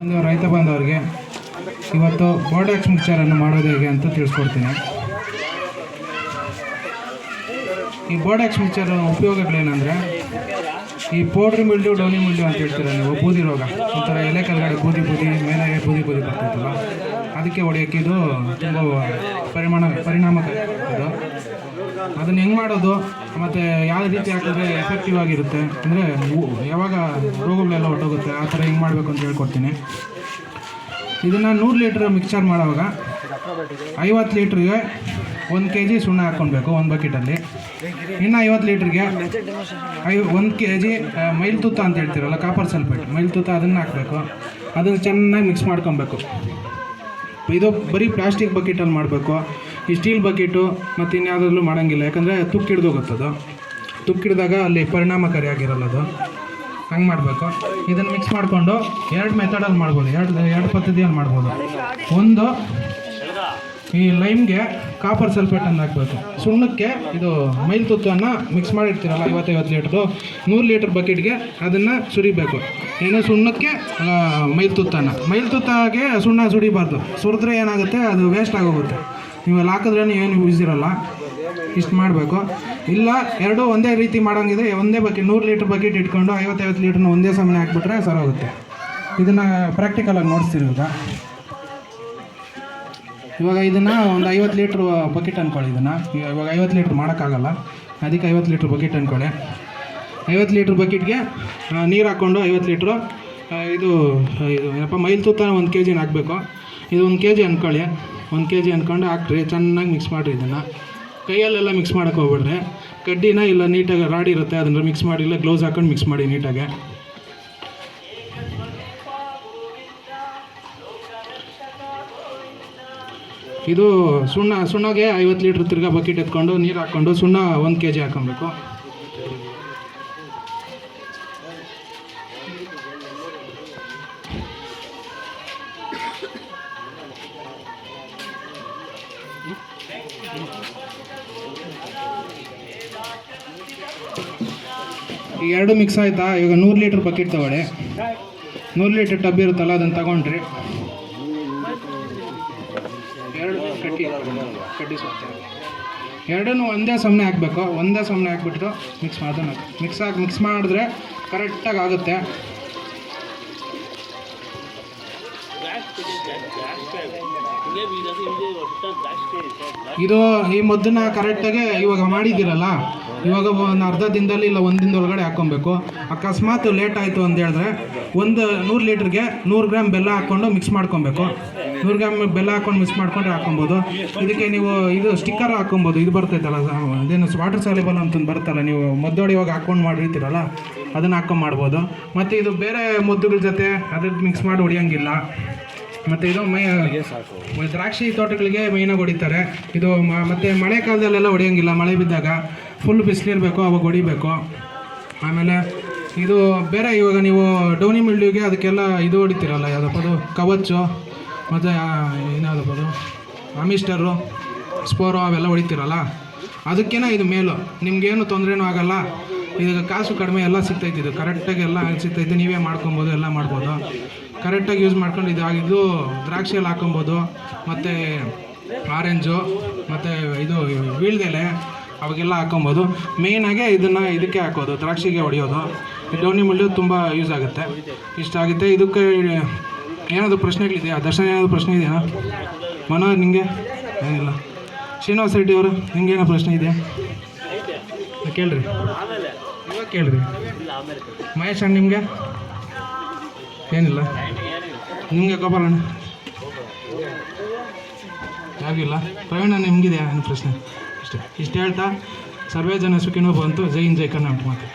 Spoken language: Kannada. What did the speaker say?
ಒಂದು ರೈತ ಬಾಂಧವರಿಗೆ ಇವತ್ತು ಬೋರ್ಡಾಕ್ಸ್ ಮಿಕ್ಸರನ್ನು ಮಾಡೋದು ಹೇಗೆ ಅಂತ ತಿಳಿಸ್ಕೊಡ್ತೀನಿ. ಈ ಬೋರ್ಡಾಕ್ಸ್ ಮಿಕ್ಸರ್ ಉಪಯೋಗಗಳೇನೆಂದರೆ, ಈ ಪೌಡ್ರಿ ಮಿಲ್ಡ್ಯೂ, ಡೌನಿ ಮಿಲ್ಡ್ಯೂ ಅಂತ ಹೇಳ್ತೀರ ನೀವು, ಬೂದಿ ರೋಗ, ಒಂಥರ ಎಲೆ ಕೆಳಗಡೆ ಬೂದಿ ಮೇಲೆ ಬೂದಿ ಬರ್ತೈತಲ್ಲ, ಅದಕ್ಕೆ ಹೊಡೆಯೋಕ್ಕೆ ಇದು ತುಂಬ ಪರಿಣಾಮಕಾರಿ ಇದು. ಅದನ್ನು ಹೆಂಗೆ ಮಾಡೋದು ಮತ್ತು ಯಾವ ರೀತಿ ಹಾಕಿದ್ರೆ ಎಫೆಕ್ಟಿವ್ ಆಗಿರುತ್ತೆ ಅಂದರೆ ಯಾವಾಗ ರೋಗಗಳೆಲ್ಲ ಹೊರಟೋಗುತ್ತೆ ಆ ಥರ ಹೆಂಗೆ ಮಾಡಬೇಕು ಅಂತ ಹೇಳ್ಕೊಡ್ತೀನಿ. ಇದನ್ನು 100 ಲೀಟ್ರ್ ಮಿಕ್ಸರ್ ಮಾಡೋವಾಗ 50 ಲೀಟ್ರಿಗೆ 1 kg ಸುಣ್ಣ ಹಾಕ್ಕೊಳ್ಬೇಕು ಒಂದು ಬಕೆಟಲ್ಲಿ. ಇನ್ನು 50 ಲೀಟ್ರಿಗೆ 1 kg ಮೈಲ್ತುತ್ತ ಅಂತ ಹೇಳ್ತೀರಲ್ಲ, ಕಾಪರ್ ಸಲ್ಫೇಟ್ ಮೈಲ್ತುತ್ತ, ಅದನ್ನು ಹಾಕಬೇಕು. ಅದನ್ನು ಚೆನ್ನಾಗಿ ಮಿಕ್ಸ್ ಮಾಡ್ಕೊಬೇಕು. ಇದು ಬರೀ ಪ್ಲಾಸ್ಟಿಕ್ ಬಕೆಟಲ್ಲಿ ಮಾಡಬೇಕು. ಈ ಸ್ಟೀಲ್ ಬಕೆಟು ಮತ್ತು ಇನ್ಯಾವುದ್ರಲ್ಲೂ ಮಾಡೋಂಗಿಲ್ಲ, ಯಾಕಂದರೆ ತುಕ್ಕಿಡ್ದೋಗುತ್ತದು. ತುಕ್ಕಿಡ್ದಾಗ ಅಲ್ಲಿ ಪರಿಣಾಮಕಾರಿಯಾಗಿರಲ್ಲ ಅದು. ಹಂಗೆ ಮಾಡಬೇಕು. ಇದನ್ನು ಮಿಕ್ಸ್ ಮಾಡಿಕೊಂಡು 2 ಮೆಥಡಲ್ಲಿ ಮಾಡ್ಬೋದು, ಎರಡು ಪದ್ಧತಿಯಲ್ಲಿ ಮಾಡ್ಬೋದು. ಒಂದು, ಈ ಲೈಮ್ಗೆ ಕಾಪರ್ ಸಲ್ಫೇಟನ್ನು ಹಾಕಬೇಕು. ಸುಣ್ಣಕ್ಕೆ ಇದು ಮೈಲ್ತುತ್ತನ್ನು ಮಿಕ್ಸ್ ಮಾಡಿರ್ತೀರಲ್ಲ 50 ಲೀಟ್ರು, 100 ಲೀಟ್ರ್ ಬಕೆಟ್ಗೆ ಅದನ್ನು ಸುರಿಬೇಕು. ಏನು ಸುಣ್ಣಕ್ಕೆ ಮೈಲ್ತುತ್ತಾಗೆ ಸುಣ್ಣ ಸುಡಿಬಾರ್ದು. ಸುರಿದ್ರೆ ಏನಾಗುತ್ತೆ, ಅದು ವೇಸ್ಟ್ ಆಗೋಗುತ್ತೆ. ನೀವು ಅಲ್ಲಿ ಹಾಕಿದ್ರೇ ಏನು ಯೂಸ್ ಇರೋಲ್ಲ. ಇಷ್ಟು ಮಾಡಬೇಕು. ಇಲ್ಲ ಎರಡೂ ಒಂದೇ ರೀತಿ ಮಾಡೋಂಗಿದೆ, ಒಂದೇ ಬಕೆಟ್ 100 ಲೀಟ್ರ್ ಬಕೆಟ್ ಇಟ್ಕೊಂಡು 50 ಲೀಟ್ರನ್ನ ಒಂದೇ ಸಮನೆ ಹಾಕ್ಬಿಟ್ರೆ ಸರೋಗುತ್ತೆ. ಇದನ್ನು ಪ್ರಾಕ್ಟಿಕಲಾಗಿ ನೋಡಿಸ್ತೀವಿ. ಇವಾಗ ಇದನ್ನು ಒಂದು 50 ಲೀಟ್ರ್ ಬಕೆಟ್ ಅಂದ್ಕೊಳ್ಳಿ. ಇವಾಗ 50 ಲೀಟ್ರ್ ಮಾಡೋಕ್ಕಾಗಲ್ಲ, ಅದಕ್ಕೆ 50 ಲೀಟ್ರ್ ಬಕೆಟ್ ಅಂದ್ಕೊಳ್ಳಿ. 50 ಲೀಟ್ರ್ ಬಕೆಟ್ಗೆ ನೀರು ಹಾಕ್ಕೊಂಡು 50 ಲೀಟ್ರು ಇದು ಏನಪ್ಪ ಮೈಲ್ತುತ್ತ 1 kg ಹಾಕಬೇಕು. ಇದು 1 kg ಅಂದ್ಕೊಳ್ಳಿ. 1 kg ಅಂದ್ಕೊಂಡು ಹಾಕ್ರಿ, ಚೆನ್ನಾಗಿ ಮಿಕ್ಸ್ ಮಾಡಿರಿ. ಇದನ್ನು ಕೈಯಲ್ಲೆಲ್ಲ ಮಿಕ್ಸ್ ಮಾಡೋಕ್ಕೆ ಹೋಗ್ಬಿಡ್ರಿ. ಕಡ್ಡಿನ ಇಲ್ಲ ನೀಟಾಗಿ ರಾಡಿ ಇರುತ್ತೆ, ಅದನ್ನು ಮಿಕ್ಸ್ ಮಾಡಿ, ಇಲ್ಲ ಗ್ಲೌಸ್ ಹಾಕೊಂಡು ಮಿಕ್ಸ್ ಮಾಡಿ ನೀಟಾಗಿ. ಇದು ಸುಣ್ಣಗೆ 50 ಲೀಟ್ರ್ ತಿರ್ಗಾ ಬಕೆಟ್ ಎತ್ಕೊಂಡು ನೀರು ಹಾಕ್ಕೊಂಡು ಸುಣ್ಣ 1 kg ಹಾಕೊಬೇಕು. ಈ ಎರಡು ಮಿಕ್ಸ್ ಆಯಿತಾ? ಇವಾಗ 100 ಲೀಟ್ರ್ ಬಕೆಟ್ ತೊಗೊಳ್ಳಿ. 100 ಲೀಟ್ರ್ ಟಬ್ ಇರುತ್ತಲ್ಲ, ಅದನ್ನು ತಗೊಂಡ್ರಿ. ಎರಡನ್ನೂ ಒಂದೇ ಸಮನೆ ಹಾಕಬೇಕು. ಒಂದೇ ಸಮನೆ ಹಾಕ್ಬಿಟ್ಟು ಮಿಕ್ಸ್ ಮಾಡಿದ್ರೆ ಕರೆಕ್ಟಾಗಿ ಆಗುತ್ತೆ. ಇದು ಈ ಮದ್ದನ್ನ ಕರೆಕ್ಟಾಗಿ ಇವಾಗ ಮಾಡಿದ್ದೀರಲ್ಲ, ಇವಾಗ ಒಂದು ಅರ್ಧ ದಿನದಲ್ಲಿ ಇಲ್ಲ 1 ದಿನದೊಳಗಡೆ ಹಾಕ್ಕೊಬೇಕು. ಅಕಸ್ಮಾತ್ ಲೇಟ್ ಆಯಿತು ಅಂತ ಹೇಳಿದ್ರೆ 100 ಲೀಟ್ರಿಗೆ 100 ಗ್ರಾಮ್ ಬೆಲ್ಲ ಹಾಕ್ಕೊಂಡು ಮಿಕ್ಸ್ ಮಾಡ್ಕೊಬೇಕು. 100 ಗ್ರಾಮ್ ಬೆಲ್ಲ ಹಾಕ್ಕೊಂಡು ಮಿಕ್ಸ್ ಮಾಡ್ಕೊಂಡ್ರೆ ಹಾಕ್ಕೊಬೋದು. ಇದಕ್ಕೆ ನೀವು ಇದು ಸ್ಟಿಕ್ಕರ್ ಹಾಕ್ಕೊಬೋದು. ಇದು ಬರ್ತೈತಲ್ಲ, ಅದೇನು ವಾಟರ್ ಸಾಲ್ಯುಬಲ್ ಅಂತಂದು ಬರುತ್ತಲ್ಲ, ನೀವು ಮದ್ದೊಡಿ ಇವಾಗ ಹಾಕ್ಕೊಂಡು ಮಾಡಿರ್ತೀರಲ್ಲ, ಅದನ್ನು ಹಾಕ್ಕೊಂಡು ಮಾಡ್ಬೋದು. ಮತ್ತು ಇದು ಬೇರೆ ಮದ್ದುಗಳ ಜೊತೆ ಅದ್ರದ್ದು ಮಿಕ್ಸ್ ಮಾಡಿ ಹೊಡಿಯೋಂಗಿಲ್ಲ. ಮತ್ತು ಇದು ದ್ರಾಕ್ಷಿ ತೋಟಗಳಿಗೆ ಮೇಯ್ನಾಗಿ ಹೊಡಿತಾರೆ ಇದು. ಮತ್ತು ಮಳೆಗಾಲದಲ್ಲೆಲ್ಲ ಹೊಡಿಯೋಂಗಿಲ್ಲ, ಮಳೆ ಬಿದ್ದಾಗ ಫುಲ್ ಬಿಸಿಲಿರಬೇಕು, ಅವಾಗ ಹೊಡಿಬೇಕು. ಆಮೇಲೆ ಇದು ಬೇರೆ, ಇವಾಗ ನೀವು ಡೌನಿ ಮಿಲ್ಡ್ಯೂಗೆ ಅದಕ್ಕೆಲ್ಲ ಇದು ಹೊಡಿತೀರಲ್ಲ, ಯಾವುದಪ್ಪ ಅದು, ಕವಚು, ಮತ್ತು ಏನಾದಪ್ಪ ಅದು, ಅಮಿಸ್ಟರು, ಸ್ಪೋರೋ, ಅವೆಲ್ಲ ಹೊಡಿತೀರಲ್ಲ, ಅದಕ್ಕೇನೆ ಇದು ಮೇಲು. ನಿಮಗೇನು ತೊಂದರೆನೂ ಆಗೋಲ್ಲ. ಇದು ಕಾಸು ಕಡಿಮೆ ಎಲ್ಲ ಸಿಗ್ತೈತೆ. ಇದು ಕರೆಕ್ಟಾಗಿ ಎಲ್ಲ ಸಿಗ್ತೈತೆ. ನೀವೇ ಮಾಡ್ಕೊಬೋದು, ಎಲ್ಲ ಮಾಡ್ಬೋದು. ಕರೆಕ್ಟಾಗಿ ಯೂಸ್ ಮಾಡ್ಕೊಂಡು ಇದು ದ್ರಾಕ್ಷಿಯಲ್ಲಿ ಹಾಕೊಬೋದು. ಮತ್ತು ಆರೆಂಜು ಮತ್ತು ಇದು ವೀಳ್ದೆಲೆ ಅವಾಗೆಲ್ಲ ಹಾಕೊಬೋದು. ಮೇಯ್ನಾಗೆ ಇದಕ್ಕೆ ಹಾಕೋದು, ದ್ರಾಕ್ಷಿಗೆ ಹೊಡೆಯೋದು. ಡೌನಿ ಮಿಲ್ಡ್ಯೂ ತುಂಬ ಯೂಸ್ ಆಗುತ್ತೆ. ಇಷ್ಟ ಆಗುತ್ತೆ. ಇದಕ್ಕೆ ಏನಾದರೂ ಪ್ರಶ್ನೆಗಳಿದೆಯಾ? ದರ್ಶನ ಏನಾದರೂ ಪ್ರಶ್ನೆ ಇದೆಯಾ? ಮನೋಹರ್, ನಿಮಗೆ ಏನಿಲ್ಲ? ಶ್ರೀನಿವಾಸ ರೆಡ್ಡಿ ಅವರು, ನಿಮಗೇನೋ ಪ್ರಶ್ನೆ ಇದೆಯಾ? ಕೇಳ್ರಿ, ಇವಾಗ ಕೇಳ್ರಿ. ಮಹೇಶ್ ಅಣ್ಣ, ನಿಮಗೆ ಏನಿಲ್ಲ? ನಿಮಗೆ ಗೋಪಾಲಣ್ಣ ಯಾವಿಲ್ಲ? ಪ್ರವೀಣ, ನಿಮಗಿದೆಯಾ ಏನು ಪ್ರಶ್ನೆ? ಇಷ್ಟು ಹೇಳ್ತಾ ಸರ್ವೇ ಜನ ಸುಖಿನೋ ಬಂತು. ಜೈ ಹಿಂದ್, ಜೈ ಕರ್ನಾಟಕ ಮಾತು.